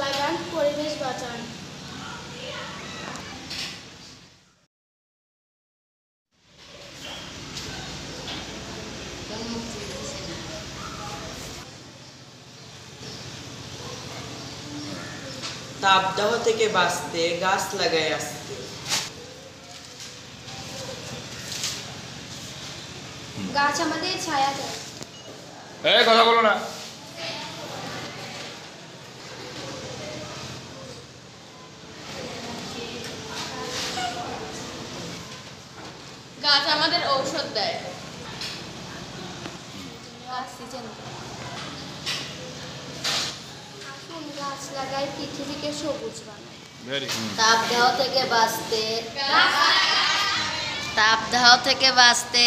লাগান, পরিবেশ বাঁচান। তাপদাহ থেকে বাঁচতে গাছ লাগায় আসতে। গাছ আমাদের ছায়া দেয়। কথা বলো না। গাছ আমাদের ঔষধ দেয়। অক্সিজেন দেয়। আসুন গাছ লাগাই, পৃথিবীকে সবুজ বানাই। তাপদাহ থেকে বাঁচতে